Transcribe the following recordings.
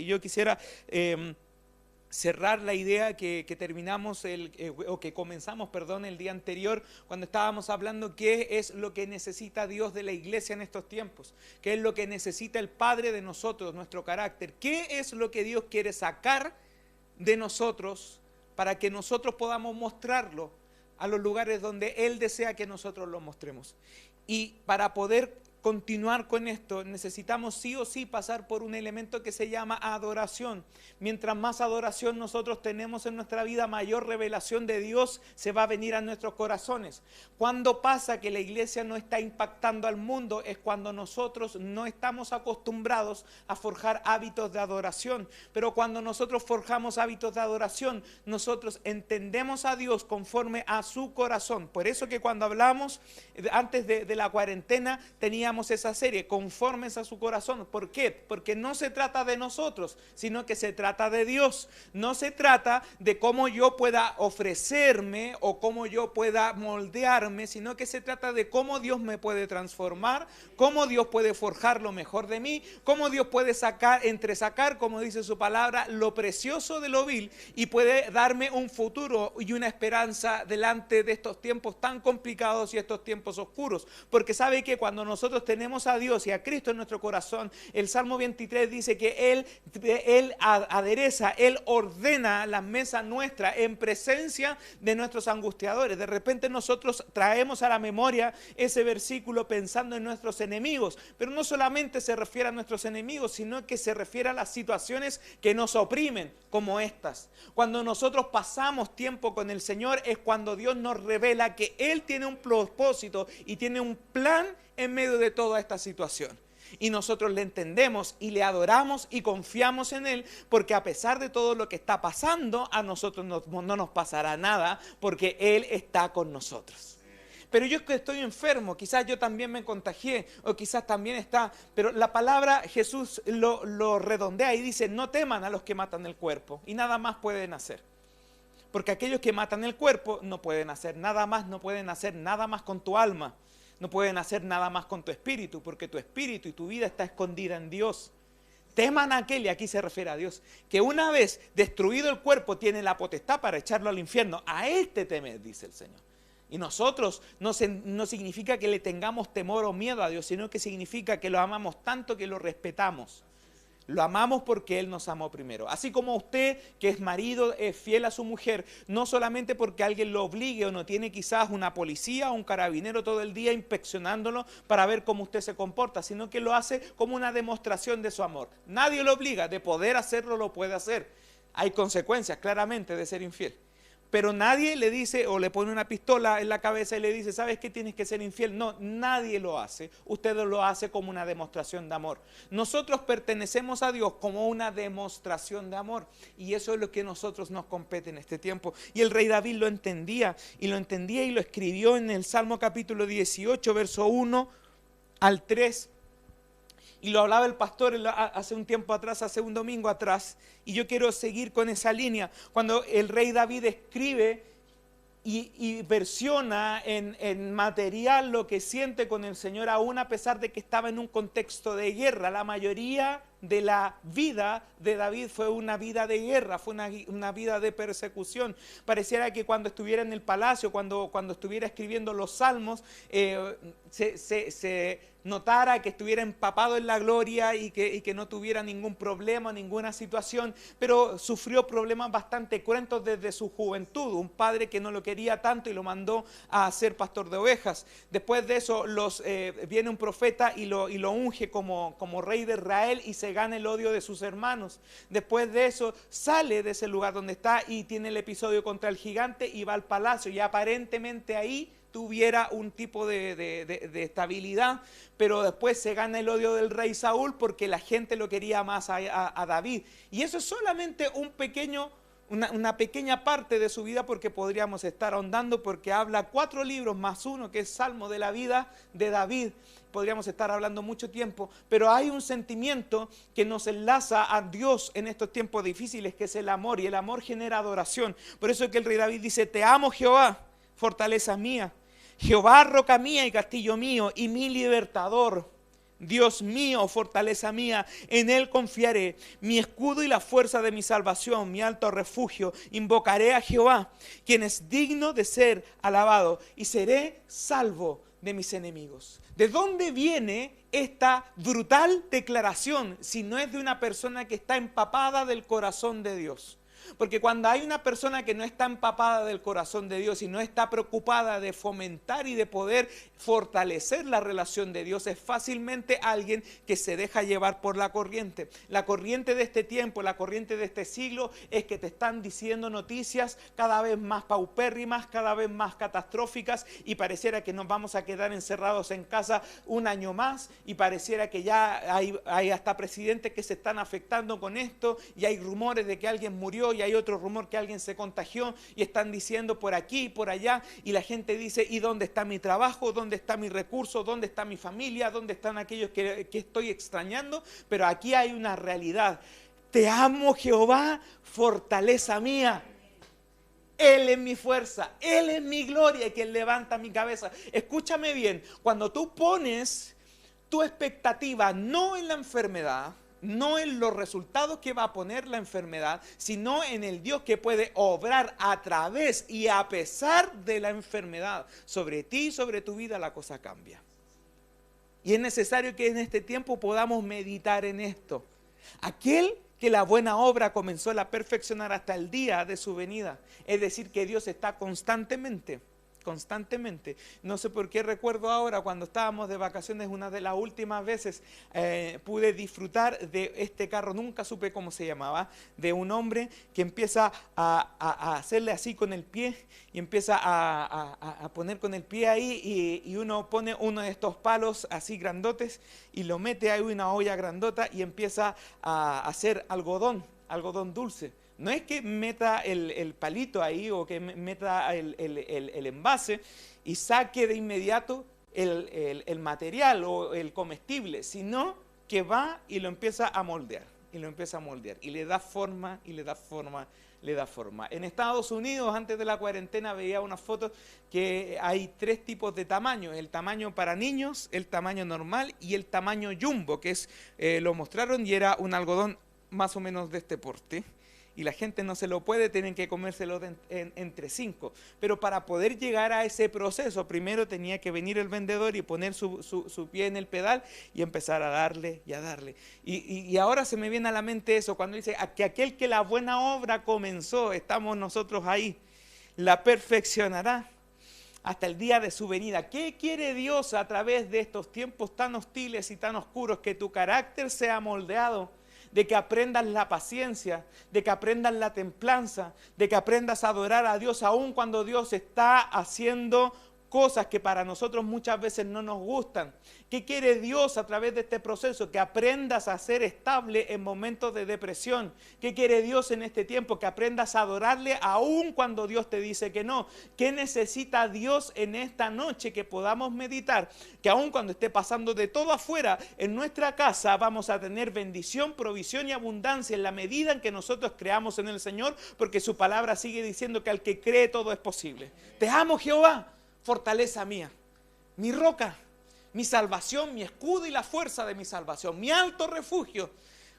yo quisiera cerrar la idea que terminamos o que comenzamos, perdón, el día anterior, cuando estábamos hablando qué es lo que necesita Dios de la iglesia en estos tiempos, qué es lo que necesita el Padre de nosotros, nuestro carácter, qué es lo que Dios quiere sacar de nosotros para que nosotros podamos mostrarlo a los lugares donde Él desea que nosotros lo mostremos. Y para poder continuar con esto, necesitamos sí o sí pasar por un elemento que se llama adoración. Mientras más adoración nosotros tenemos en nuestra vida, mayor revelación de Dios se va a venir a nuestros corazones. Cuando pasa que la iglesia no está impactando al mundo, es cuando nosotros no estamos acostumbrados a forjar hábitos de adoración. Pero cuando nosotros forjamos hábitos de adoración, nosotros entendemos a Dios conforme a su corazón. Por eso que cuando hablamos antes de la cuarentena, teníamos esa serie, conformes a su corazón. ¿Por qué? Porque no se trata de nosotros, sino que se trata de Dios. No se trata de cómo yo pueda ofrecerme o cómo yo pueda moldearme, sino que se trata de cómo Dios me puede transformar, cómo Dios puede forjar lo mejor de mí, cómo Dios puede entresacar, como dice su palabra, lo precioso de lo vil y puede darme un futuro y una esperanza delante de estos tiempos tan complicados y estos tiempos oscuros. Porque sabe que cuando nosotros tenemos a Dios y a Cristo en nuestro corazón, el Salmo 23 dice que Él adereza, Él ordena la mesa nuestra en presencia de nuestros angustiadores. De repente nosotros traemos a la memoria ese versículo pensando en nuestros enemigos, pero no solamente se refiere a nuestros enemigos, sino que se refiere a las situaciones que nos oprimen, como estas. Cuando nosotros pasamos tiempo con el Señor es cuando Dios nos revela que Él tiene un propósito y tiene un plan en medio de toda esta situación. Y nosotros le entendemos y le adoramos y confiamos en Él, porque a pesar de todo lo que está pasando, a nosotros no nos pasará nada, porque Él está con nosotros. Pero yo es que estoy enfermo, quizás yo también me contagié, o quizás también está, pero la palabra Jesús lo redondea y dice, no teman a los que matan el cuerpo, y nada más pueden hacer. Porque aquellos que matan el cuerpo no pueden hacer nada más, no pueden hacer nada más con tu alma. No pueden hacer nada más con tu espíritu, porque tu espíritu y tu vida está escondida en Dios. Teman a aquel, y aquí se refiere a Dios, que una vez destruido el cuerpo tiene la potestad para echarlo al infierno. A este temed, dice el Señor. Y nosotros no significa que le tengamos temor o miedo a Dios, sino que significa que lo amamos tanto que lo respetamos. Lo amamos porque Él nos amó primero. Así como usted, que es marido, es fiel a su mujer, no solamente porque alguien lo obligue o no tiene quizás una policía o un carabinero todo el día inspeccionándolo para ver cómo usted se comporta, sino que lo hace como una demostración de su amor. Nadie lo obliga, de poder hacerlo lo puede hacer. Hay consecuencias claramente de ser infiel. Pero nadie le dice o le pone una pistola en la cabeza y le dice, ¿sabes qué? Tienes que ser infiel. No, nadie lo hace. Usted lo hace como una demostración de amor. Nosotros pertenecemos a Dios como una demostración de amor. Y eso es lo que a nosotros nos compete en este tiempo. Y el rey David lo entendía y lo escribió en el Salmo capítulo 18, verso 1 al 3. Y lo hablaba el pastor hace un tiempo atrás, hace un domingo atrás, y yo quiero seguir con esa línea. Cuando el rey David escribe y versiona en material lo que siente con el Señor, aún a pesar de que estaba en un contexto de guerra. La mayoría de la vida de David fue una vida de guerra, fue una vida de persecución. Pareciera que cuando estuviera en el palacio, cuando estuviera escribiendo los salmos, se notara que estuviera empapado en la gloria y que no tuviera ningún problema, ninguna situación, pero sufrió problemas bastante cruentos desde su juventud. Un padre que no lo quería tanto y lo mandó a ser pastor de ovejas. Después de eso viene un profeta y lo unge como rey de Israel y se gana el odio de sus hermanos. Después de eso sale de ese lugar donde está y tiene el episodio contra el gigante y va al palacio, y aparentemente ahí tuviera un tipo de estabilidad, pero después se gana el odio del rey Saúl porque la gente lo quería más a David. Y eso es solamente una pequeña parte de su vida, porque podríamos estar ahondando, porque habla 4 libros más uno que es Salmo de la vida de David. Podríamos estar hablando mucho tiempo, pero hay un sentimiento que nos enlaza a Dios en estos tiempos difíciles, que es el amor, y el amor genera adoración. Por eso es que el rey David dice, te amo Jehová, fortaleza mía, Jehová roca mía y castillo mío y mi libertador. Dios mío, fortaleza mía, en Él confiaré, mi escudo y la fuerza de mi salvación, mi alto refugio. Invocaré a Jehová, quien es digno de ser alabado, y seré salvo de mis enemigos. ¿De dónde viene esta brutal declaración si no es de una persona que está empapada del corazón de Dios? Porque cuando hay una persona que no está empapada del corazón de Dios y no está preocupada de fomentar y de poder fortalecer la relación de Dios, es fácilmente alguien que se deja llevar por la corriente. La corriente de este tiempo, la corriente de este siglo es que te están diciendo noticias cada vez más paupérrimas, cada vez más catastróficas, y pareciera que nos vamos a quedar encerrados en casa un año más, y pareciera que ya hay hasta presidentes que se están afectando con esto, y hay rumores de que alguien murió, y hay otro rumor que alguien se contagió, y están diciendo por aquí y por allá, y la gente dice, ¿y dónde está mi trabajo? ¿Dónde está mi recurso? ¿Dónde está mi familia? ¿Dónde están aquellos que estoy extrañando? Pero aquí hay una realidad. Te amo, Jehová, fortaleza mía. Él es mi fuerza, Él es mi gloria y quien levanta mi cabeza. Escúchame bien, cuando tú pones tu expectativa no en la enfermedad, no en los resultados que va a poner la enfermedad, sino en el Dios que puede obrar a través y a pesar de la enfermedad sobre ti y sobre tu vida, la cosa cambia. Y es necesario que en este tiempo podamos meditar en esto. Aquel que la buena obra comenzó a perfeccionar hasta el día de su venida. Es decir, que Dios está constantemente. No sé por qué recuerdo ahora cuando estábamos de vacaciones, una de las últimas veces pude disfrutar de este carro, nunca supe cómo se llamaba, de un hombre que empieza a hacerle así con el pie y empieza a poner con el pie ahí y uno pone uno de estos palos así grandotes y lo mete ahí en una olla grandota y empieza a hacer algodón dulce. No es que meta el palito ahí o que meta el envase y saque de inmediato el material o el comestible, sino que va y lo empieza a moldear, y le da forma, y le da forma, le da forma. En Estados Unidos, antes de la cuarentena, veía unas fotos que hay 3 tipos de tamaños: el tamaño para niños, el tamaño normal y el tamaño jumbo, que es, lo mostraron y era un algodón más o menos de este porte. Y la gente no se lo puede, tienen que comérselo entre 5. Pero para poder llegar a ese proceso, primero tenía que venir el vendedor y poner su pie en el pedal y empezar a darle y a darle. Y ahora se me viene a la mente eso, cuando dice que aquel que la buena obra comenzó, estamos nosotros ahí, la perfeccionará hasta el día de su venida. ¿Qué quiere Dios a través de estos tiempos tan hostiles y tan oscuros? Que tu carácter sea moldeado, de que aprendas la paciencia, de que aprendas la templanza, de que aprendas a adorar a Dios aun cuando Dios está haciendo cosas que para nosotros muchas veces no nos gustan. ¿Qué quiere Dios a través de este proceso? Que aprendas a ser estable en momentos de depresión. ¿Qué quiere Dios en este tiempo? Que aprendas a adorarle aun cuando Dios te dice que no. ¿Qué necesita Dios en esta noche? Que podamos meditar, que aun cuando esté pasando de todo afuera, en nuestra casa vamos a tener bendición, provisión y abundancia en la medida en que nosotros creamos en el Señor, porque su palabra sigue diciendo que al que cree todo es posible. Te amo, Jehová, fortaleza mía, mi roca, mi salvación, mi escudo y la fuerza de mi salvación, mi alto refugio.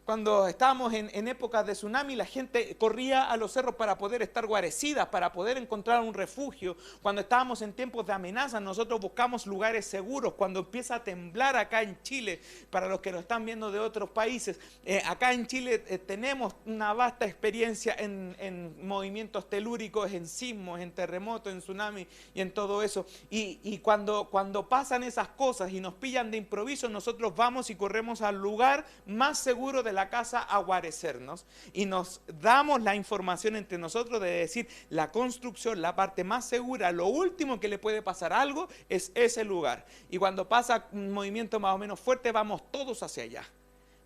Cuando estábamos en épocas de tsunami, la gente corría a los cerros para poder estar guarecidas, para poder encontrar un refugio. Cuando estábamos en tiempos de amenaza, nosotros buscamos lugares seguros. Cuando empieza a temblar acá en Chile, para los que nos están viendo de otros países, acá en Chile tenemos una vasta experiencia en movimientos telúricos, en sismos, en terremotos, en tsunami y en todo eso. Y cuando pasan esas cosas y nos pillan de improviso, nosotros vamos y corremos al lugar más seguro de la casa a guarecernos, y nos damos la información entre nosotros de decir: la construcción, la parte más segura, lo último que le puede pasar algo es ese lugar. Y cuando pasa un movimiento más o menos fuerte, vamos todos hacia allá.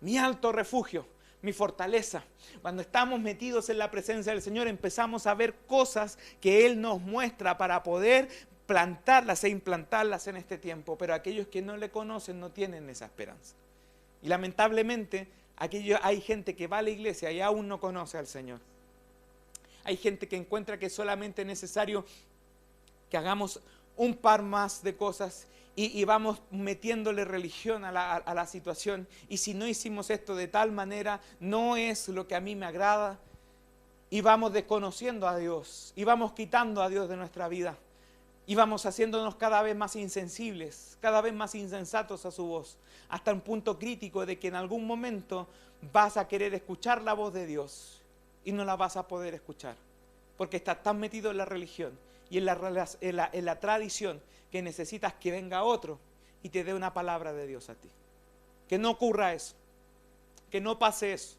Mi alto refugio, mi fortaleza. Cuando estamos metidos en la presencia del Señor, empezamos a ver cosas que Él nos muestra para poder plantarlas e implantarlas en este tiempo. Pero aquellos que no le conocen no tienen esa esperanza. Y lamentablemente hay gente que va a la iglesia y aún no conoce al Señor. Hay gente que encuentra que solamente es necesario que hagamos un par más de cosas y vamos metiéndole religión a la situación. Y si no hicimos esto de tal manera, no es lo que a mí me agrada. Y vamos desconociendo a Dios, y vamos quitando a Dios de nuestra vida. Y vamos haciéndonos cada vez más insensibles, cada vez más insensatos a su voz, hasta un punto crítico de que en algún momento vas a querer escuchar la voz de Dios y no la vas a poder escuchar, porque estás tan metido en la religión y en la tradición que necesitas que venga otro y te dé una palabra de Dios a ti. Que no ocurra eso, que no pase eso,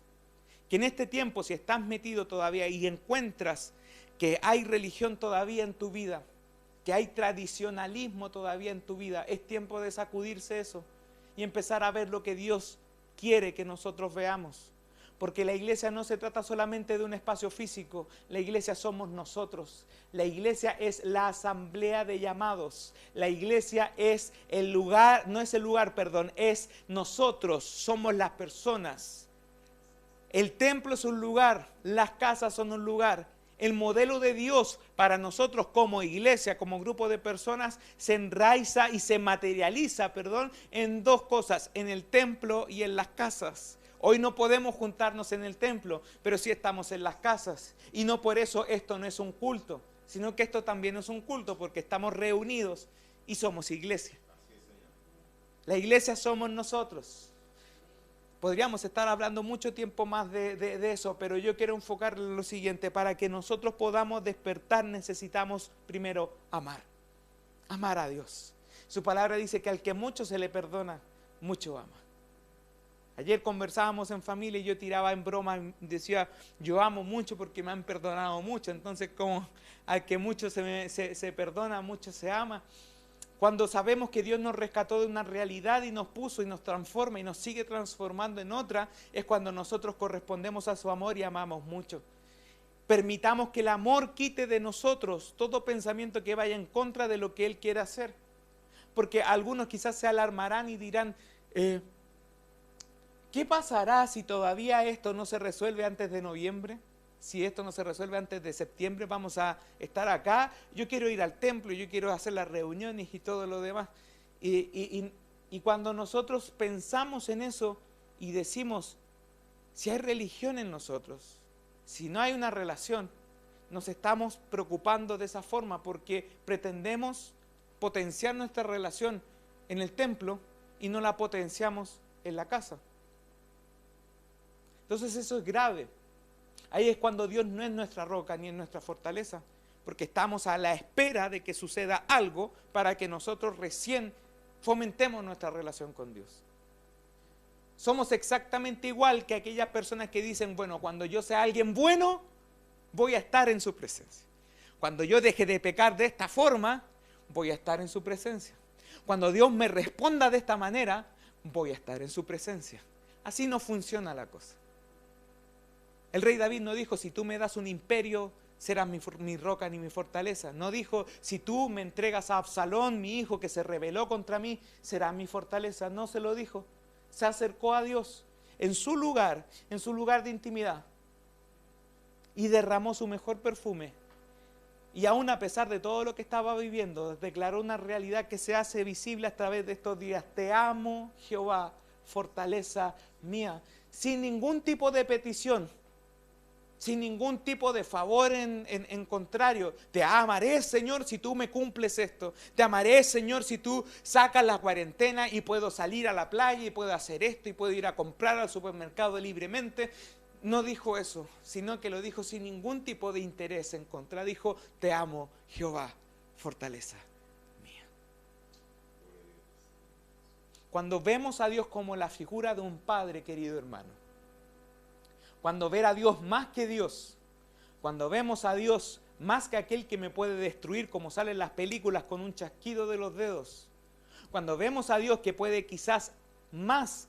que en este tiempo, si estás metido todavía y encuentras que hay religión todavía en tu vida, que hay tradicionalismo todavía en tu vida, es tiempo de sacudirse eso y empezar a ver lo que Dios quiere que nosotros veamos. Porque la iglesia no se trata solamente de un espacio físico, la iglesia somos nosotros. La iglesia es la asamblea de llamados. La iglesia es el lugar, no es el lugar, perdón, es nosotros, somos las personas. El templo es un lugar, las casas son un lugar. El modelo de Dios para nosotros como iglesia, como grupo de personas, se enraiza y se materializa, en dos cosas, en el templo y en las casas. Hoy no podemos juntarnos en el templo, pero sí estamos en las casas. Y no por eso esto no es un culto, sino que esto también es un culto porque estamos reunidos y somos iglesia. La iglesia somos nosotros. Podríamos estar hablando mucho tiempo más de eso, pero yo quiero enfocar en lo siguiente. Para que nosotros podamos despertar necesitamos primero amar. Amar a Dios. Su palabra dice que al que mucho se le perdona, mucho ama. Ayer conversábamos en familia y yo tiraba en broma, decía, yo amo mucho porque me han perdonado mucho. Entonces, como al que mucho se perdona, mucho se ama. Cuando sabemos que Dios nos rescató de una realidad y nos puso y nos transforma y nos sigue transformando en otra, es cuando nosotros correspondemos a su amor y amamos mucho. Permitamos que el amor quite de nosotros todo pensamiento que vaya en contra de lo que Él quiere hacer. Porque algunos quizás se alarmarán y dirán, ¿qué pasará si todavía esto no se resuelve antes de noviembre? Si esto no se resuelve antes de septiembre, vamos a estar acá. Yo quiero ir al templo, yo quiero hacer las reuniones y todo lo demás. Y cuando nosotros pensamos en eso y decimos, si hay religión en nosotros, si no hay una relación, nos estamos preocupando de esa forma porque pretendemos potenciar nuestra relación en el templo y no la potenciamos en la casa. Entonces eso es grave. Ahí es cuando Dios no es nuestra roca ni es nuestra fortaleza, porque estamos a la espera de que suceda algo para que nosotros recién fomentemos nuestra relación con Dios. Somos exactamente igual que aquellas personas que dicen, bueno, cuando yo sea alguien bueno, voy a estar en su presencia. Cuando yo deje de pecar de esta forma, voy a estar en su presencia. Cuando Dios me responda de esta manera, voy a estar en su presencia. Así no funciona la cosa. El rey David no dijo, si tú me das un imperio, serás mi roca ni mi fortaleza. No dijo, si tú me entregas a Absalón, mi hijo que se rebeló contra mí, será mi fortaleza. No se lo dijo. Se acercó a Dios en su lugar de intimidad, y derramó su mejor perfume. Y aún a pesar de todo lo que estaba viviendo, declaró una realidad que se hace visible a través de estos días. Te amo, Jehová, fortaleza mía. Sin ningún tipo de petición, sin ningún tipo de favor en contrario. Te amaré, Señor, si tú me cumples esto. Te amaré, Señor, si tú sacas la cuarentena y puedo salir a la playa y puedo hacer esto y puedo ir a comprar al supermercado libremente. No dijo eso, sino que lo dijo sin ningún tipo de interés en contra. Dijo, te amo, Jehová, fortaleza mía. Cuando vemos a Dios como la figura de un padre, querido hermano, cuando ver a Dios más que Dios, cuando vemos a Dios más que aquel que me puede destruir, como sale en las películas con un chasquido de los dedos, cuando vemos a Dios que puede quizás más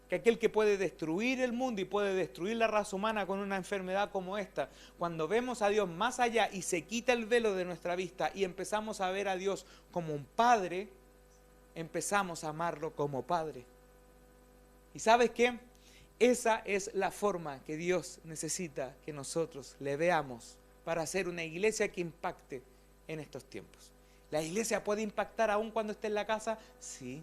que aquel que puede destruir el mundo y puede destruir la raza humana con una enfermedad como esta, cuando vemos a Dios más allá y se quita el velo de nuestra vista y empezamos a ver a Dios como un padre, empezamos a amarlo como padre. ¿Y sabes qué? Esa es la forma que Dios necesita que nosotros le veamos para hacer una iglesia que impacte en estos tiempos. ¿La iglesia puede impactar aún cuando esté en la casa? Sí.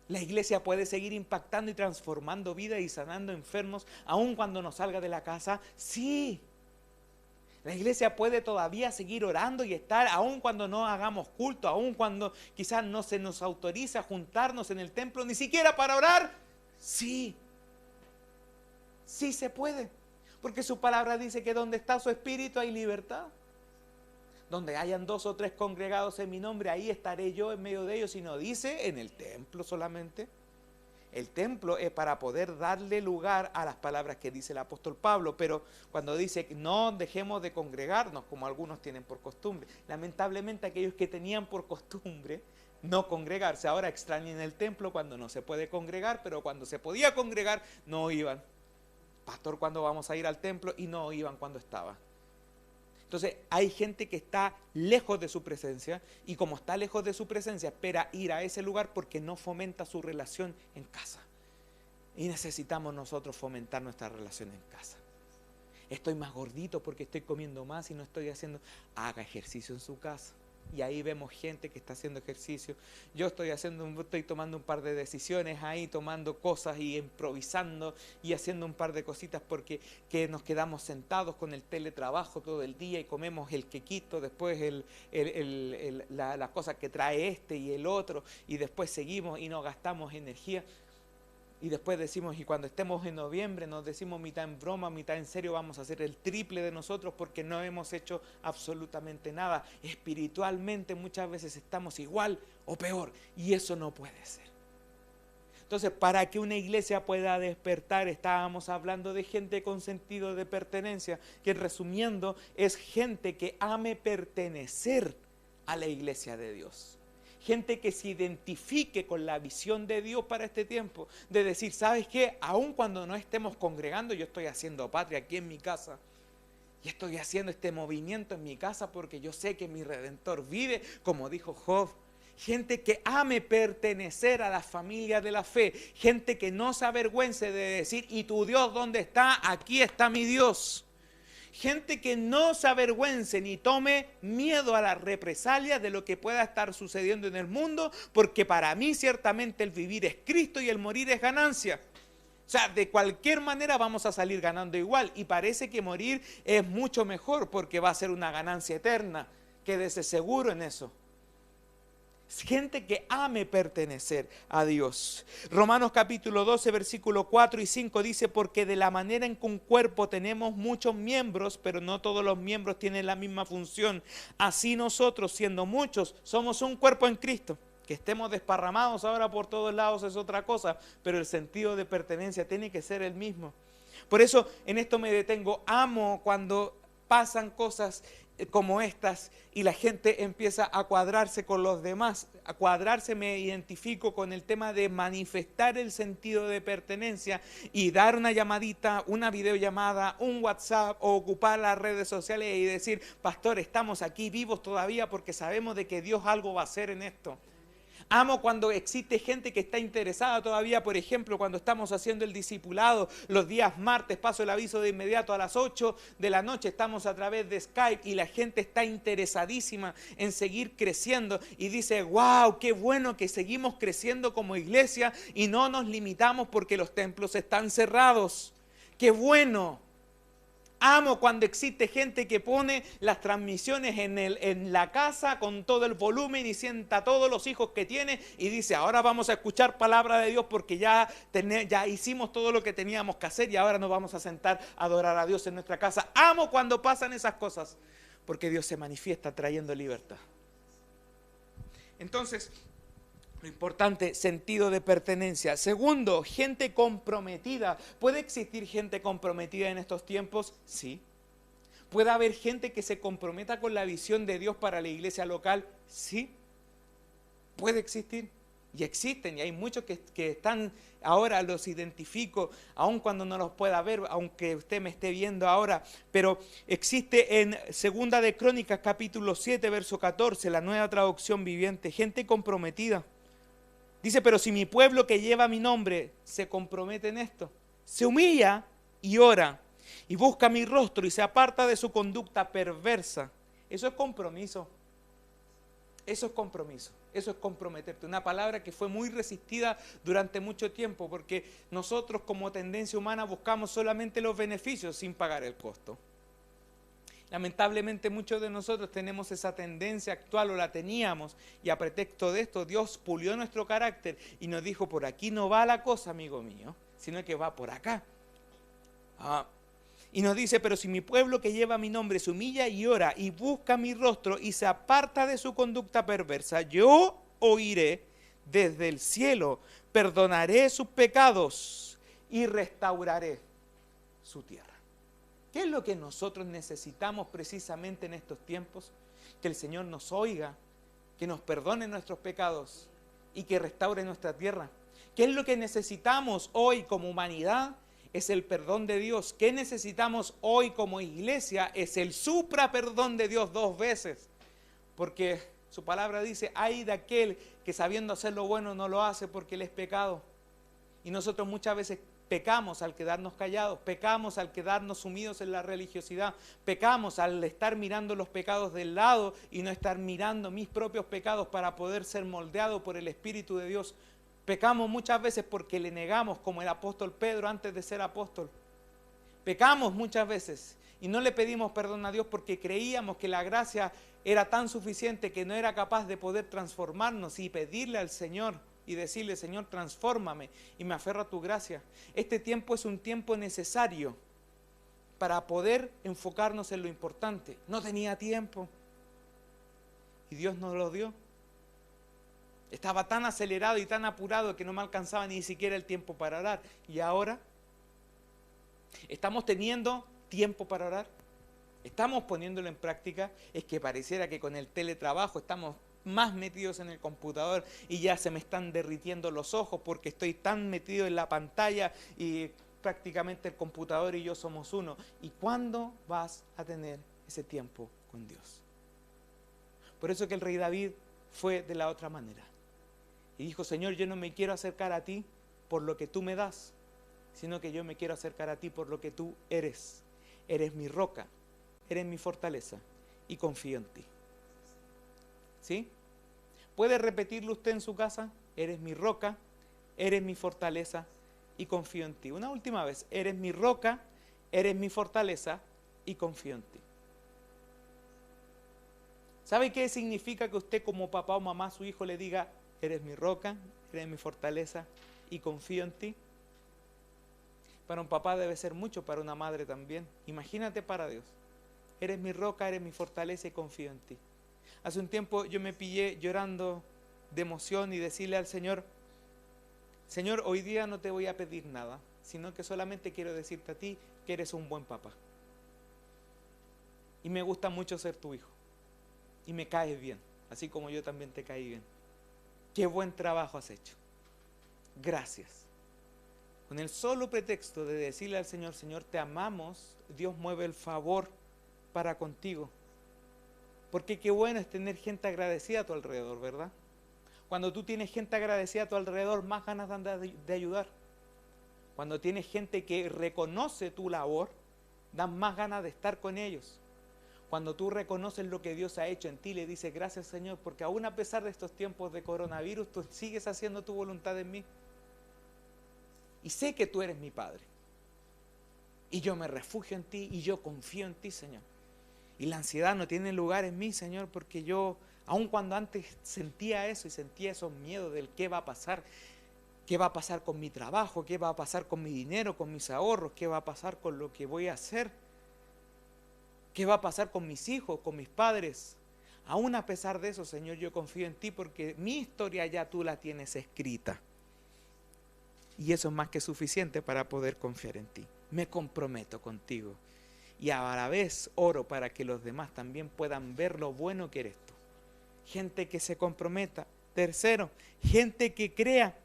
La iglesia puede seguir impactando y transformando vidas y sanando enfermos aún cuando no salga de la casa. Sí. La iglesia puede todavía seguir orando y estar aún cuando no hagamos culto, aún cuando quizás no se nos autoriza juntarnos en el templo, ni siquiera para orar. Sí. Sí se puede. Porque su palabra dice que donde está su espíritu hay libertad. Donde hayan 2 o 3 congregados en mi nombre, ahí estaré yo en medio de ellos. Y no dice en el templo solamente. El templo es para poder darle lugar a las palabras que dice el apóstol Pablo. Pero cuando dice no dejemos de congregarnos como algunos tienen por costumbre. Lamentablemente aquellos que tenían por costumbre no congregarse, ahora extrañan el templo cuando no se puede congregar. Pero cuando se podía congregar no iban. Pastor, ¿cuándo vamos a ir al templo? Y no iban cuando estaba. Entonces hay gente que está lejos de su presencia y como está lejos de su presencia espera ir a ese lugar porque no fomenta su relación en casa. Y necesitamos nosotros fomentar nuestra relación en casa. Estoy más gordito porque estoy comiendo más y no estoy haciendo. Haga ejercicio en su casa. Y ahí vemos gente que está haciendo ejercicio. Yo estoy tomando un par de decisiones ahí, tomando cosas y improvisando y haciendo un par de cositas porque nos quedamos sentados con el teletrabajo todo el día y comemos el quequito, después las cosas que trae este y el otro y después seguimos y no gastamos energía. Y después decimos, y cuando estemos en noviembre nos decimos mitad en broma, mitad en serio, vamos a hacer el triple de nosotros porque no hemos hecho absolutamente nada. Espiritualmente muchas veces estamos igual o peor y eso no puede ser. Entonces, para que una iglesia pueda despertar, estábamos hablando de gente con sentido de pertenencia, que resumiendo es gente que ame pertenecer a la iglesia de Dios. Gente que se identifique con la visión de Dios para este tiempo, de decir, ¿sabes qué? Aun cuando no estemos congregando, yo estoy haciendo patria aquí en mi casa. Y estoy haciendo este movimiento en mi casa porque yo sé que mi Redentor vive, como dijo Job. Gente que ame pertenecer a la familia de la fe. Gente que no se avergüence de decir, ¿y tu Dios dónde está? Aquí está mi Dios. Gente que no se avergüence ni tome miedo a la represalia de lo que pueda estar sucediendo en el mundo, porque para mí ciertamente el vivir es Cristo y el morir es ganancia. O sea, de cualquier manera vamos a salir ganando igual y parece que morir es mucho mejor porque va a ser una ganancia eterna. Quédese seguro en eso. Gente que ame pertenecer a Dios. Romanos capítulo 12, versículo 4 y 5 dice, porque de la manera en que un cuerpo tenemos muchos miembros, pero no todos los miembros tienen la misma función. Así nosotros, siendo muchos, somos un cuerpo en Cristo. Que estemos desparramados ahora por todos lados es otra cosa, pero el sentido de pertenencia tiene que ser el mismo. Por eso en esto me detengo. Amo cuando pasan cosas como estas y la gente empieza a cuadrarse con los demás. A cuadrarse, me identifico con el tema de manifestar el sentido de pertenencia y dar una llamadita, una videollamada, un WhatsApp o ocupar las redes sociales y decir, pastor, estamos aquí vivos todavía porque sabemos de que Dios algo va a hacer en esto. Amo cuando existe gente que está interesada todavía, por ejemplo, cuando estamos haciendo el discipulado, los días martes, paso el aviso de inmediato a las 8 de la noche, estamos a través de Skype y la gente está interesadísima en seguir creciendo y dice, wow, qué bueno que seguimos creciendo como iglesia y no nos limitamos porque los templos están cerrados. Qué bueno. Amo cuando existe gente que pone las transmisiones en la casa con todo el volumen y sienta a todos los hijos que tiene y dice, ahora vamos a escuchar palabra de Dios porque ya hicimos todo lo que teníamos que hacer y ahora nos vamos a sentar a adorar a Dios en nuestra casa. Amo cuando pasan esas cosas porque Dios se manifiesta trayendo libertad. Entonces, lo importante, sentido de pertenencia. Segundo, gente comprometida. ¿Puede existir gente comprometida en estos tiempos? Sí. ¿Puede haber gente que se comprometa con la visión de Dios para la iglesia local? Sí. Puede existir. Y existen, y hay muchos que están, ahora los identifico, aun cuando no los pueda ver, aunque usted me esté viendo ahora, pero existe en Segunda de Crónicas, capítulo 7, verso 14, la Nueva Traducción Viviente, gente comprometida. Dice, pero si mi pueblo que lleva mi nombre se compromete en esto, se humilla y ora, y busca mi rostro y se aparta de su conducta perversa. Eso es compromiso. Eso es compromiso, eso es comprometerte. Una palabra que fue muy resistida durante mucho tiempo porque nosotros como tendencia humana buscamos solamente los beneficios sin pagar el costo. Lamentablemente muchos de nosotros tenemos esa tendencia actual o la teníamos y a pretexto de esto Dios pulió nuestro carácter y nos dijo por aquí no va la cosa, amigo mío, sino que va por acá. Y nos dice, pero si mi pueblo que lleva mi nombre se humilla y ora y busca mi rostro y se aparta de su conducta perversa, yo oiré desde el cielo, perdonaré sus pecados y restauraré su tierra. ¿Qué es lo que nosotros necesitamos precisamente en estos tiempos? Que el Señor nos oiga, que nos perdone nuestros pecados y que restaure nuestra tierra. ¿Qué es lo que necesitamos hoy como humanidad? Es el perdón de Dios. ¿Qué necesitamos hoy como iglesia? Es el supra perdón de Dios 2 veces. Porque su palabra dice, ay de aquel que sabiendo hacer lo bueno no lo hace porque él es pecado. Y nosotros muchas veces pecamos al quedarnos callados, pecamos al quedarnos sumidos en la religiosidad, pecamos al estar mirando los pecados del lado y no estar mirando mis propios pecados para poder ser moldeado por el Espíritu de Dios. Pecamos muchas veces porque le negamos, como el apóstol Pedro antes de ser apóstol. Pecamos muchas veces y no le pedimos perdón a Dios porque creíamos que la gracia era tan suficiente que no era capaz de poder transformarnos y pedirle al Señor y decirle, Señor, transfórmame y me aferro a tu gracia. Este tiempo es un tiempo necesario para poder enfocarnos en lo importante. No tenía tiempo y Dios nos lo dio. Estaba tan acelerado y tan apurado que no me alcanzaba ni siquiera el tiempo para orar. Y ahora, ¿estamos teniendo tiempo para orar? ¿Estamos poniéndolo en práctica? Es que pareciera que con el teletrabajo estamos más metidos en el computador y ya se me están derritiendo los ojos porque estoy tan metido en la pantalla y prácticamente el computador y yo somos uno. ¿Y cuándo vas a tener ese tiempo con Dios? Por eso que el rey David fue de la otra manera. Y dijo, Señor, yo no me quiero acercar a ti por lo que tú me das, sino que yo me quiero acercar a ti por lo que tú eres. Eres mi roca, eres mi fortaleza y confío en ti. ¿Sí? ¿Puede repetirlo usted en su casa? Eres mi roca, eres mi fortaleza y confío en ti. Una última vez, eres mi roca, eres mi fortaleza y confío en ti. ¿Sabe qué significa que usted como papá o mamá a su hijo le diga, eres mi roca, eres mi fortaleza y confío en ti? Para un papá debe ser mucho, para una madre también. Imagínate para Dios. Eres mi roca, eres mi fortaleza y confío en ti. Hace un tiempo yo me pillé llorando de emoción y decirle al Señor, Señor, hoy día no te voy a pedir nada, sino que solamente quiero decirte a ti que eres un buen papá. Y me gusta mucho ser tu hijo. Y me caes bien, así como yo también te caí bien. Qué buen trabajo has hecho. Gracias. Con el solo pretexto de decirle al Señor, Señor, te amamos, Dios mueve el favor para contigo. Porque qué bueno es tener gente agradecida a tu alrededor, ¿verdad? Cuando tú tienes gente agradecida a tu alrededor, más ganas dan de ayudar. Cuando tienes gente que reconoce tu labor, dan más ganas de estar con ellos. Cuando tú reconoces lo que Dios ha hecho en ti, le dices gracias Señor, porque aún a pesar de estos tiempos de coronavirus, tú sigues haciendo tu voluntad en mí. Y sé que tú eres mi Padre. Y yo me refugio en ti y yo confío en ti, Señor. Y la ansiedad no tiene lugar en mí, Señor, porque yo, aun cuando antes sentía eso y sentía esos miedos del qué va a pasar con mi trabajo, qué va a pasar con mi dinero, con mis ahorros, qué va a pasar con lo que voy a hacer, qué va a pasar con mis hijos, con mis padres. Aún a pesar de eso, Señor, yo confío en ti porque mi historia ya tú la tienes escrita. Y eso es más que suficiente para poder confiar en ti. Me comprometo contigo. Y a la vez oro para que los demás también puedan ver lo bueno que eres tú. Gente que se comprometa. Tercero, gente que crea.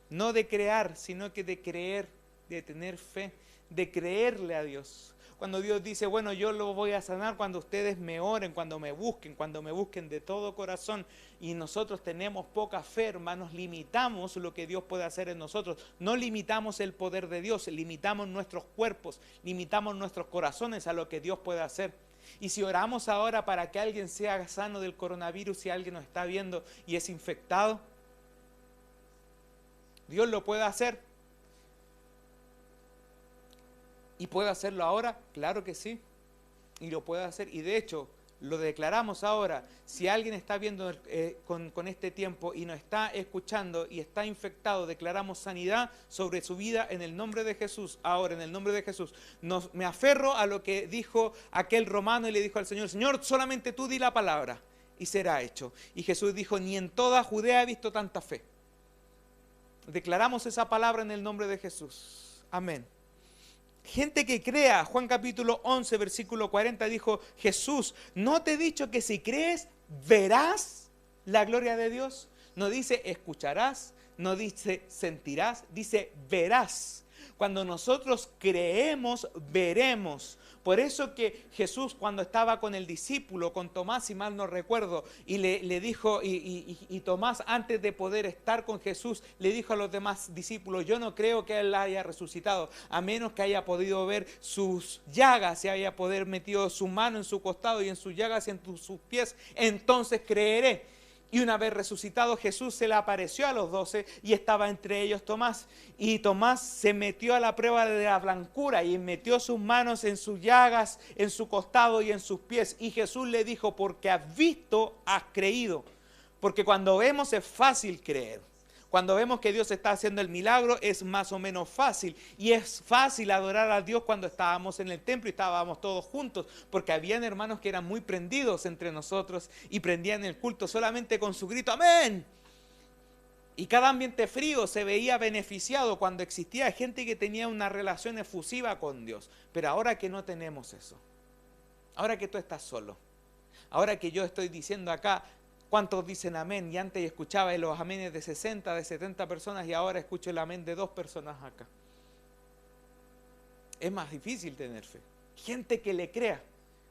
No de crear, sino que de creer, de tener fe, de creerle a Dios. Cuando Dios dice, bueno, yo lo voy a sanar cuando ustedes me oren, cuando me busquen de todo corazón. Y nosotros tenemos poca fe, hermanos, limitamos lo que Dios puede hacer en nosotros. No limitamos el poder de Dios, limitamos nuestros cuerpos, limitamos nuestros corazones a lo que Dios puede hacer. Y si oramos ahora para que alguien sea sano del coronavirus, si alguien nos está viendo y es infectado, Dios lo puede hacer. ¿Y puede hacerlo ahora? Claro que sí. Y lo puede hacer. Y de hecho, lo declaramos ahora. Si alguien está viendo con este tiempo y nos está escuchando y está infectado, declaramos sanidad sobre su vida en el nombre de Jesús. Ahora, en el nombre de Jesús. Me aferro a lo que dijo aquel romano y le dijo al Señor: Señor, solamente tú di la palabra y será hecho. Y Jesús dijo: ni en toda Judea he visto tanta fe. Declaramos esa palabra en el nombre de Jesús. Amén. Gente que crea, Juan capítulo 11, versículo 40 dijo: Jesús, ¿no te he dicho que si crees verás la gloria de Dios? No dice escucharás, no dice sentirás, dice verás. Cuando nosotros creemos, veremos. Por eso que Jesús, cuando estaba con el discípulo, con Tomás, si mal no recuerdo, y le dijo, y Tomás, antes de poder estar con Jesús, le dijo a los demás discípulos: yo no creo que Él haya resucitado, a menos que haya podido ver sus llagas, y haya podido metido su mano en su costado y en sus llagas y en sus pies, entonces creeré. Y una vez resucitado, Jesús se le apareció a los 12 y estaba entre ellos Tomás. Y Tomás se metió a la prueba de la blancura y metió sus manos en sus llagas, en su costado y en sus pies. Y Jesús le dijo: porque has visto, has creído. Porque cuando vemos es fácil creer. Cuando vemos que Dios está haciendo el milagro es más o menos fácil. Y es fácil adorar a Dios cuando estábamos en el templo y estábamos todos juntos. Porque habían hermanos que eran muy prendidos entre nosotros y prendían el culto solamente con su grito: ¡amén! Y cada ambiente frío se veía beneficiado cuando existía gente que tenía una relación efusiva con Dios. Pero ahora que no tenemos eso, ahora que tú estás solo, ahora que yo estoy diciendo acá, ¿cuántos dicen amén? Y antes escuchaba los amenes de 60, de 70 personas y ahora escucho el amén de 2 personas acá. Es más difícil tener fe. Gente que le crea.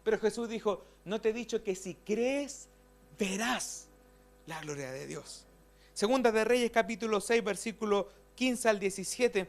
Pero Jesús dijo: no te he dicho que si crees, verás la gloria de Dios. Segunda de Reyes capítulo 6, versículo 15 al 17,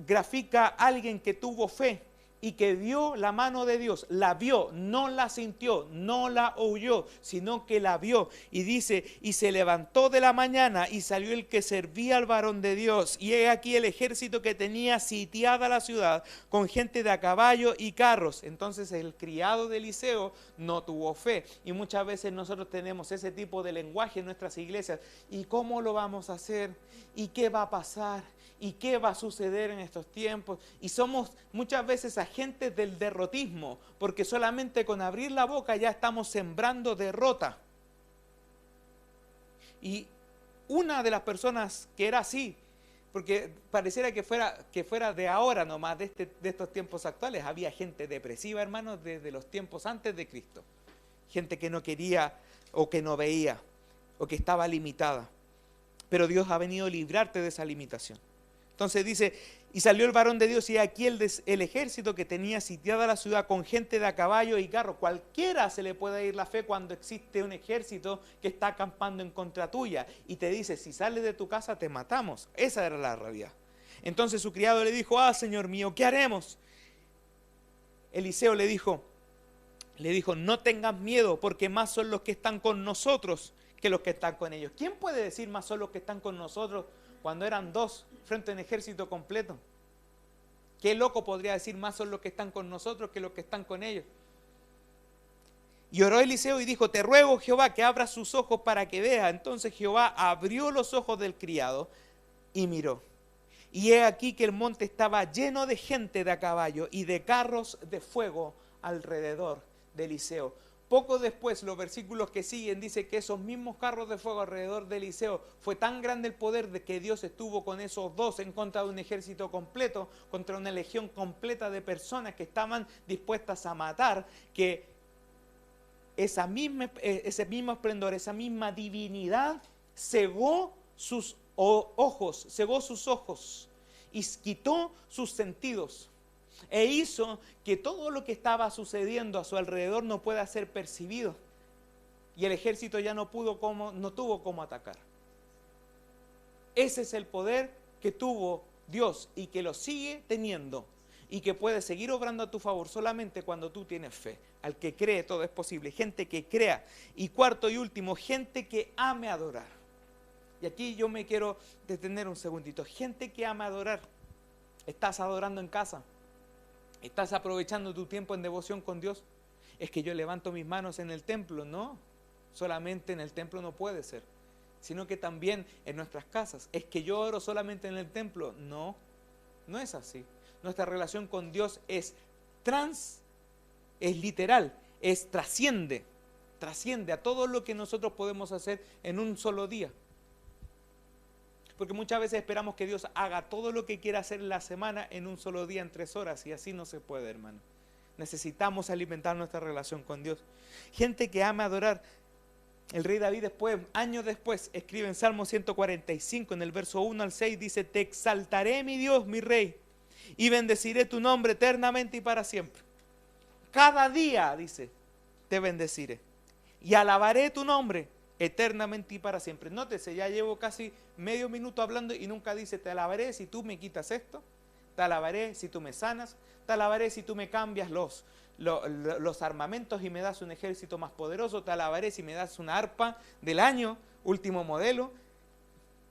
grafica a alguien que tuvo fe y que vio la mano de Dios, la vio, no la sintió, no la oyó, sino que la vio. Y dice: y se levantó de la mañana y salió el que servía al varón de Dios. Y he aquí el ejército que tenía sitiada la ciudad con gente de a caballo y carros. Entonces el criado de Eliseo no tuvo fe. Y muchas veces nosotros tenemos ese tipo de lenguaje en nuestras iglesias. ¿Y cómo lo vamos a hacer? ¿Y qué va a pasar? ¿Y qué va a suceder en estos tiempos? Y somos muchas veces agentes del derrotismo, porque solamente con abrir la boca ya estamos sembrando derrota. Y una de las personas que era así, porque pareciera que fuera de ahora nomás, de estos tiempos actuales, había gente depresiva, hermanos, desde los tiempos antes de Cristo. Gente que no quería o que no veía o que estaba limitada. Pero Dios ha venido a librarte de esa limitación. Entonces dice: y salió el varón de Dios y aquí el ejército que tenía sitiada la ciudad con gente de a caballo y carro. Cualquiera se le puede ir la fe cuando existe un ejército que está acampando en contra tuya y te dice: si sales de tu casa te matamos. Esa era la realidad. Entonces su criado le dijo: Señor mío, ¿qué haremos? Eliseo le dijo: no tengas miedo, porque más son los que están con nosotros que los que están con ellos. ¿Quién puede decir más son los que están con nosotros cuando eran 2 frente a un ejército completo? ¿Qué loco podría decir más son los que están con nosotros que los que están con ellos? Y oró Eliseo y dijo: te ruego, Jehová, que abra sus ojos para que vea. Entonces Jehová abrió los ojos del criado y miró. Y he aquí que el monte estaba lleno de gente de a caballo y de carros de fuego alrededor de Eliseo. Poco después, los versículos que siguen, dice que esos mismos carros de fuego alrededor de Eliseo, fue tan grande el poder de que Dios estuvo con esos 2 en contra de un ejército completo, contra una legión completa de personas que estaban dispuestas a matar, que ese mismo esplendor, esa misma divinidad cegó sus ojos y quitó sus sentidos. E hizo que todo lo que estaba sucediendo a su alrededor no pueda ser percibido. Y el ejército ya no tuvo cómo atacar. Ese es el poder que tuvo Dios y que lo sigue teniendo. y que puede seguir obrando a tu favor solamente cuando tú tienes fe. Al que cree todo es posible, gente que crea. Y cuarto y último, gente que ame adorar. Y aquí yo me quiero detener un segundito. Gente que ama adorar. ¿Estás adorando en casa? ¿Estás aprovechando tu tiempo en devoción con Dios? Es que yo levanto mis manos en el templo. No, solamente en el templo no puede ser, sino que también en nuestras casas. ¿Es que yo oro solamente en el templo? No, no es así. Nuestra relación con Dios es literal, trasciende a todo lo que nosotros podemos hacer en un solo día. Porque muchas veces esperamos que Dios haga todo lo que quiera hacer en la semana en un solo día, en 3 horas, y así no se puede, hermano. Necesitamos alimentar nuestra relación con Dios. Gente que ama adorar. El rey David después, años después, escribe en Salmo 145, en el verso 1 al 6, dice: te exaltaré, mi Dios, mi rey, y bendeciré tu nombre eternamente y para siempre. Cada día, dice, te bendeciré y alabaré tu nombre eternamente y para siempre. Nótese, ya llevo casi medio minuto hablando y nunca dice: te alabaré si tú me quitas esto, te alabaré si tú me sanas, te alabaré si tú me cambias los armamentos y me das un ejército más poderoso, te alabaré si me das una arpa del año, último modelo.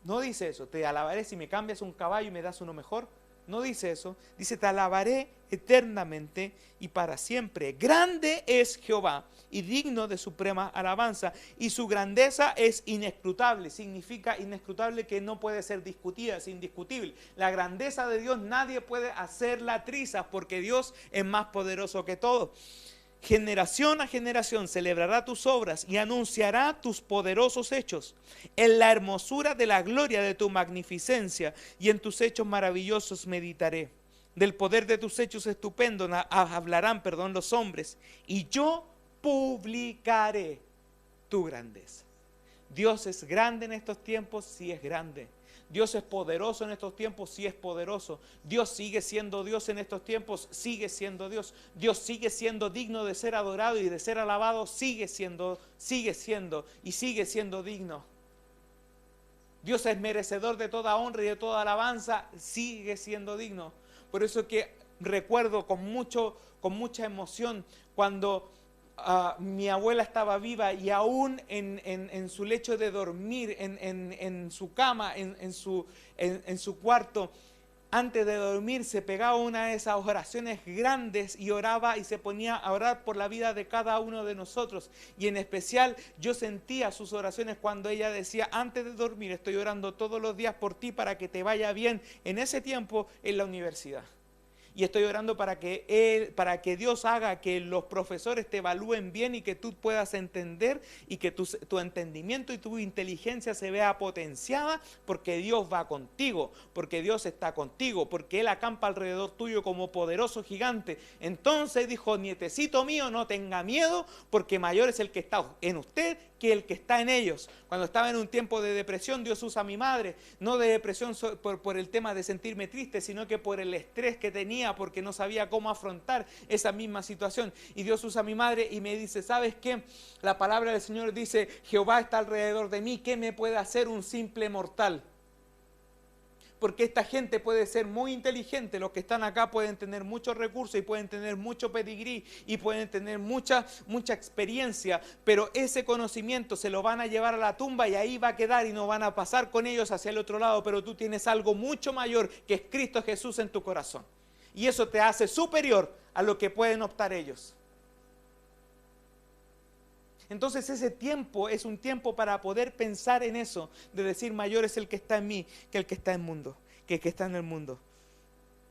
No dice eso. Te alabaré si me cambias un caballo y me das uno mejor. No dice eso. Dice: te alabaré eternamente y para siempre. Grande es Jehová y digno de suprema alabanza, y su grandeza es inescrutable. Significa inescrutable que no puede ser discutida, es indiscutible. La grandeza de Dios nadie puede hacerla trizas, porque Dios es más poderoso que todo. Generación a generación celebrará tus obras y anunciará tus poderosos hechos. En la hermosura de la gloria de tu magnificencia y en tus hechos maravillosos meditaré. Del poder de tus hechos estupendos hablarán, los hombres, y yo publicaré tu grandeza. Dios es grande en estos tiempos, sí es grande. Dios es poderoso en estos tiempos, sí es poderoso. Dios sigue siendo Dios en estos tiempos, sigue siendo Dios. Dios sigue siendo digno de ser adorado y de ser alabado, sigue siendo digno. Dios es merecedor de toda honra y de toda alabanza, sigue siendo digno. Por eso que recuerdo con mucha emoción cuando mi abuela estaba viva y aún en su lecho de dormir, en su cama, en su cuarto, antes de dormir se pegaba una de esas oraciones grandes y oraba y se ponía a orar por la vida de cada uno de nosotros. Y en especial yo sentía sus oraciones cuando ella decía: antes de dormir estoy orando todos los días por ti para que te vaya bien en ese tiempo en la universidad. Y estoy orando para que Dios haga que los profesores te evalúen bien y que tú puedas entender y que tu entendimiento y tu inteligencia se vea potenciada, porque Dios va contigo, porque Dios está contigo, porque Él acampa alrededor tuyo como poderoso gigante. Entonces dijo: nietecito mío, no tenga miedo, porque mayor es el que está en usted que el que está en ellos. Cuando estaba en un tiempo de depresión, Dios usa a mi madre, no de depresión por el tema de sentirme triste, sino que por el estrés que tenía, porque no sabía cómo afrontar esa misma situación. Y Dios usa a mi madre y me dice: ¿sabes qué? La palabra del Señor dice: Jehová está alrededor de mí, ¿qué me puede hacer un simple mortal? Porque esta gente puede ser muy inteligente, los que están acá pueden tener muchos recursos y pueden tener mucho pedigrí y pueden tener mucha experiencia, pero ese conocimiento se lo van a llevar a la tumba y ahí va a quedar y no van a pasar con ellos hacia el otro lado. Pero tú tienes algo mucho mayor, que es Cristo Jesús en tu corazón, y eso te hace superior a lo que pueden optar ellos. Entonces ese tiempo es un tiempo para poder pensar en eso, de decir: mayor es el que está en mí que el que está en el mundo, que el que está en el mundo.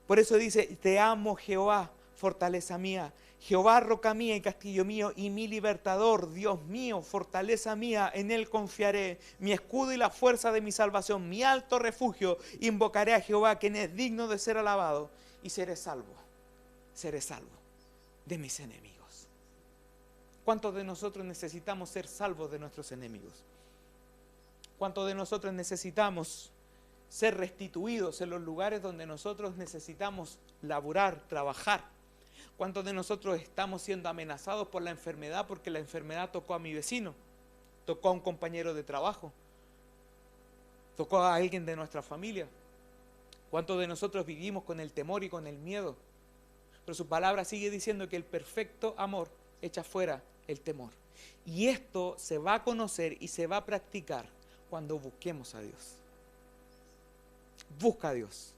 Por eso dice: te amo, Jehová, fortaleza mía, Jehová, roca mía y castillo mío y mi libertador, Dios mío, fortaleza mía, en Él confiaré, mi escudo y la fuerza de mi salvación, mi alto refugio. Invocaré a Jehová, quien es digno de ser alabado, y seré salvo de mis enemigos. ¿Cuántos de nosotros necesitamos ser salvos de nuestros enemigos? ¿Cuántos de nosotros necesitamos ser restituidos en los lugares donde nosotros necesitamos laburar, trabajar? ¿Cuántos de nosotros estamos siendo amenazados por la enfermedad porque la enfermedad tocó a mi vecino, tocó a un compañero de trabajo, tocó a alguien de nuestra familia? ¿Cuántos de nosotros vivimos con el temor y con el miedo Pero su palabra sigue diciendo que el perfecto amor echa fuera el temor. Y esto se va a conocer y se va a practicar cuando busquemos a Dios. Busca a Dios.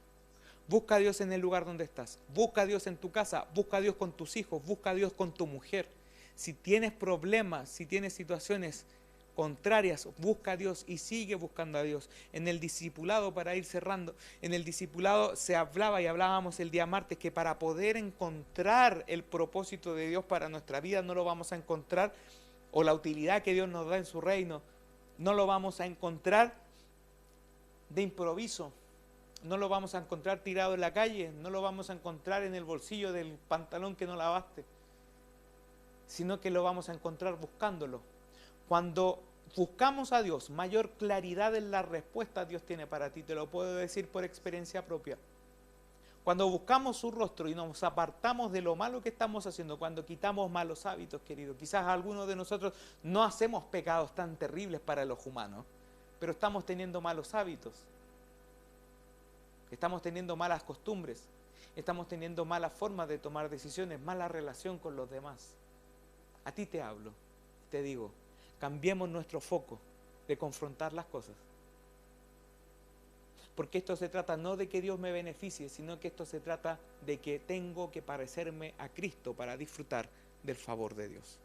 Busca a Dios en el lugar donde estás. Busca a Dios en tu casa. Busca a Dios con tus hijos. Busca a Dios con tu mujer. Si tienes problemas, si tienes situaciones contrarias, busca a Dios y sigue buscando a Dios. En el discipulado, para ir cerrando, en el discipulado se hablaba y hablábamos el día martes que para poder encontrar el propósito de Dios para nuestra vida no lo vamos a encontrar, o la utilidad que Dios nos da en su reino, no lo vamos a encontrar de improviso. No lo vamos a encontrar tirado en la calle, no lo vamos a encontrar en el bolsillo del pantalón que no lavaste, sino que lo vamos a encontrar buscándolo. Cuando buscamos a Dios, mayor claridad en la respuesta Dios tiene para ti, te lo puedo decir por experiencia propia. Cuando buscamos su rostro y nos apartamos de lo malo que estamos haciendo, cuando quitamos malos hábitos, queridos, quizás algunos de nosotros no hacemos pecados tan terribles para los humanos, pero estamos teniendo malos hábitos. Estamos teniendo malas costumbres, estamos teniendo malas formas de tomar decisiones, mala relación con los demás. A ti te hablo, te digo, cambiemos nuestro foco de confrontar las cosas. Porque esto se trata no de que Dios me beneficie, sino que esto se trata de que tengo que parecerme a Cristo para disfrutar del favor de Dios.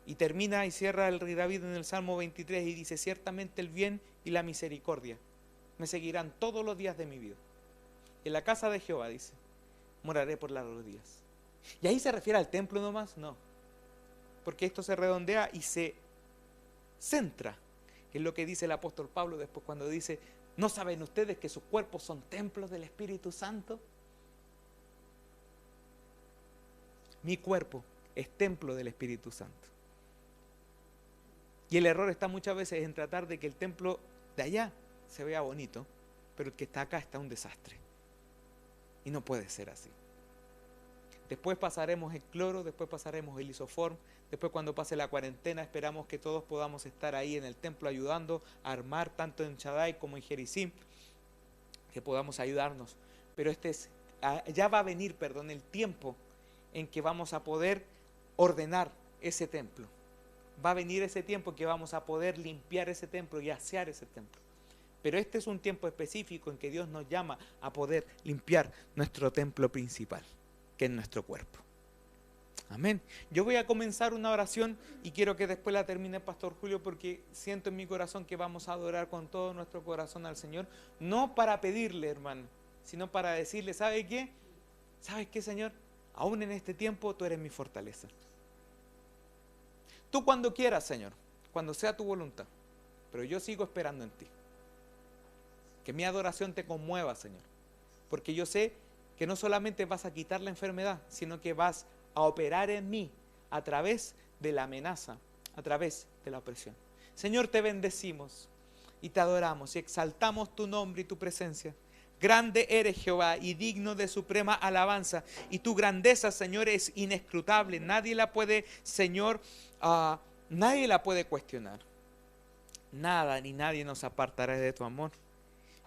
Y termina y cierra el rey David en el Salmo 23 y dice, ciertamente el bien y la misericordia me seguirán todos los días de mi vida. En la casa de Jehová, dice, moraré por largos días. ¿Y ahí se refiere al templo nomás? No. Porque esto se redondea y se centra, que es lo que dice el apóstol Pablo después cuando dice, ¿no saben ustedes que sus cuerpos son templos del Espíritu Santo? Mi cuerpo es templo del Espíritu Santo. Y el error está muchas veces en tratar de que el templo de allá se vea bonito, pero el que está acá está un desastre. Y no puede ser así. Después pasaremos el cloro, después pasaremos el isoform, después cuando pase la cuarentena esperamos que todos podamos estar ahí en el templo ayudando a armar tanto en Shaddai como en Jericim, que podamos ayudarnos. Pero ya va a venir, el tiempo en que vamos a poder ordenar ese templo. Va a venir ese tiempo en que vamos a poder limpiar ese templo y asear ese templo. Pero este es un tiempo específico en que Dios nos llama a poder limpiar nuestro templo principal, que es nuestro cuerpo. Amén. Yo voy a comenzar una oración y quiero que después la termine el Pastor Julio porque siento en mi corazón que vamos a adorar con todo nuestro corazón al Señor. No para pedirle, hermano, sino para decirle, ¿sabe qué? ¿Sabes qué, Señor? Aún en este tiempo tú eres mi fortaleza. Tú cuando quieras, Señor, cuando sea tu voluntad, pero yo sigo esperando en ti. Que mi adoración te conmueva, Señor, porque yo sé que no solamente vas a quitar la enfermedad, sino que vas a operar en mí a través de la amenaza, a través de la opresión. Señor, te bendecimos y te adoramos y exaltamos tu nombre y tu presencia. Grande eres, Jehová, y digno de suprema alabanza, y tu grandeza, Señor, es inescrutable. Nadie la puede, Señor, nadie la puede cuestionar. Nada ni nadie nos apartará de tu amor.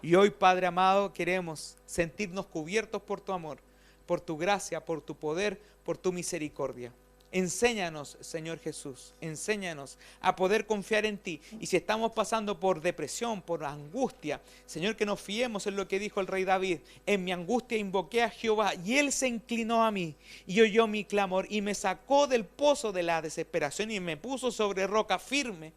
Y hoy, Padre amado, queremos sentirnos cubiertos por tu amor, por tu gracia, por tu poder, por tu misericordia. Enséñanos, Señor Jesús, enséñanos a poder confiar en ti. Y si estamos pasando por depresión, por angustia, Señor, que nos fiemos en lo que dijo el rey David. En mi angustia invoqué a Jehová y Él se inclinó a mí y oyó mi clamor y me sacó del pozo de la desesperación y me puso sobre roca firme.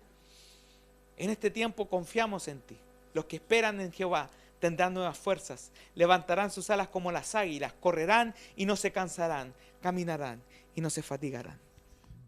En este tiempo confiamos en ti. Los que esperan en Jehová tendrán nuevas fuerzas, levantarán sus alas como las águilas, correrán y no se cansarán, caminarán y no se fatigarán.